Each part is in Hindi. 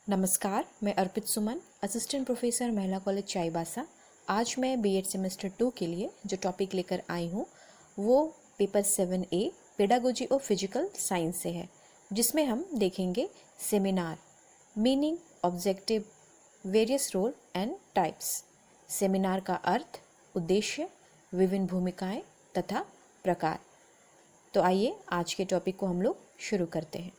नमस्कार, मैं अर्पित सुमन, असिस्टेंट प्रोफेसर महिला कॉलेज चाईबासा। आज मैं बीएड सेमेस्टर 2 के लिए जो टॉपिक लेकर आई हूँ वो paper 7A pedagogy of physical science से है, जिसमें हम देखेंगे seminar, meaning, objective, various role and types. Seminar का अर्थ, उद्देश्य, विभिन्न भूमिकाएं तथा प्रकार। तो आइए आज के टॉपिक को हम लोग शुरू करते हैं।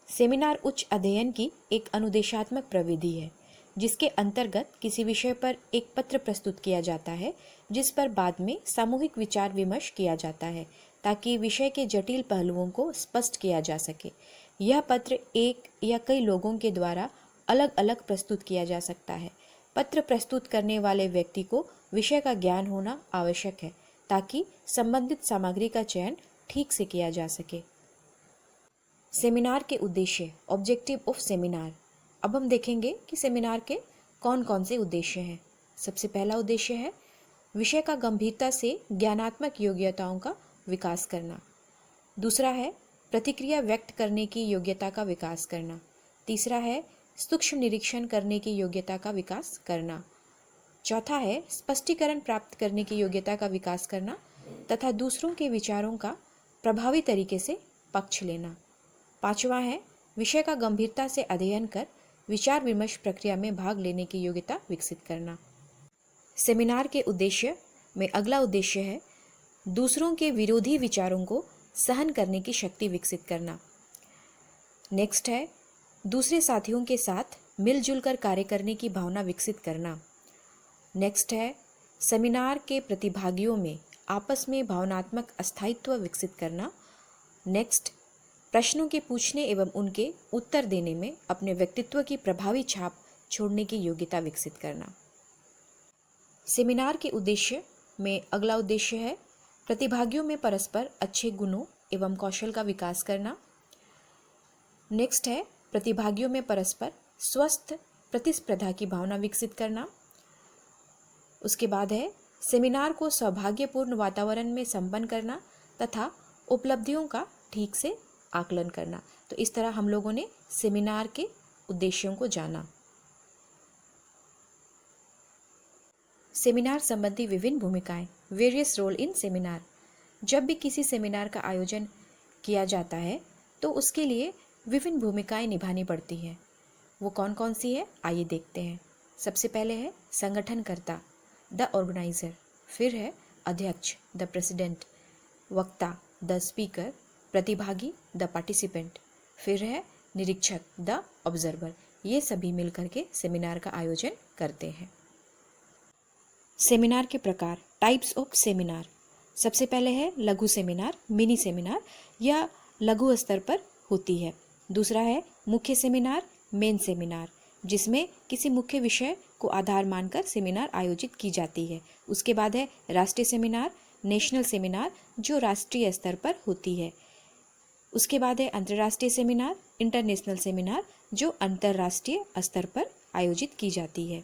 सेमिनार उच्च अध्ययन की एक अनुदेशात्मक प्रविधि है, जिसके अंतर्गत किसी विषय पर एक पत्र प्रस्तुत किया जाता है, जिस पर बाद में सामूहिक विचार विमर्श किया जाता है, ताकि विषय के जटिल पहलुओं को स्पष्ट किया जा सके। यह पत्र एक या कई लोगों के द्वारा अलग अलग प्रस्तुत किया जा सकता है। पत्र प्रस्तुत करने वाले व्यक्ति को विषय का ज्ञान होना आवश्यक है, ताकि संबंधित सामग्री का चयन ठीक से किया जा सके। सेमिनार के उद्देश्य, ऑब्जेक्टिव ऑफ सेमिनार। अब हम देखेंगे कि सेमिनार के कौन कौन से उद्देश्य हैं। सबसे पहला उद्देश्य है विषय का गंभीरता से ज्ञानात्मक योग्यताओं का विकास करना। दूसरा है प्रतिक्रिया व्यक्त करने की योग्यता का विकास करना। तीसरा है सूक्ष्म निरीक्षण करने की योग्यता का विकास करना। चौथा है स्पष्टीकरण प्राप्त करने की योग्यता का विकास करना तथा दूसरों के विचारों का प्रभावी तरीके से पक्ष लेना। पांचवा है विषय का गंभीरता से अध्ययन कर विचार विमर्श प्रक्रिया में भाग लेने की योग्यता विकसित करना। सेमिनार के उद्देश्य में अगला उद्देश्य है दूसरों के विरोधी विचारों को सहन करने की शक्ति विकसित करना। नेक्स्ट है दूसरे साथियों के साथ मिलजुल कर कार्य करने की भावना विकसित करना। नेक्स्ट है सेमिनार के प्रतिभागियों में आपस में भावनात्मक अस्थायित्व विकसित करना। नेक्स्ट प्रश्नों के पूछने एवं उनके उत्तर देने में अपने व्यक्तित्व की प्रभावी छाप छोड़ने की योग्यता विकसित करना। सेमिनार के उद्देश्य में अगला उद्देश्य है प्रतिभागियों में परस्पर अच्छे गुणों एवं कौशल का विकास करना। नेक्स्ट है प्रतिभागियों में परस्पर स्वस्थ प्रतिस्पर्धा की भावना विकसित करना। उसके बाद है सेमिनार को सौभाग्यपूर्ण वातावरण में संपन्न करना तथा उपलब्धियों का ठीक से आकलन करना। तो इस तरह हम लोगों ने सेमिनार के उद्देश्यों को जाना। सेमिनार संबंधी विभिन्न भूमिकाएं, वेरियस रोल इन सेमिनार। जब भी किसी सेमिनार का आयोजन किया जाता है तो उसके लिए विभिन्न भूमिकाएं निभानी पड़ती हैं। वो कौन कौन सी है, आइए देखते हैं। सबसे पहले है संगठनकर्ता, द ऑर्गेनाइजर। फिर है अध्यक्ष, द प्रेसिडेंट। वक्ता, द स्पीकर। प्रतिभागी, द पार्टिसिपेंट। फिर है निरीक्षक, द ऑब्जर्वर। ये सभी मिलकर के सेमिनार का आयोजन करते हैं। सेमिनार के प्रकार, टाइप्स ऑफ सेमिनार। सबसे पहले है लघु सेमिनार, मिनी सेमिनार। यह लघु स्तर पर होती है। दूसरा है मुख्य सेमिनार, मेन सेमिनार, जिसमें किसी मुख्य विषय को आधार मानकर सेमिनार आयोजित की जाती है। उसके बाद है राष्ट्रीय सेमिनार, नेशनल सेमिनार, जो राष्ट्रीय स्तर पर होती है। उसके बाद है अंतर्राष्ट्रीय सेमिनार, इंटरनेशनल सेमिनार, जो अंतर्राष्ट्रीय स्तर पर आयोजित की जाती है।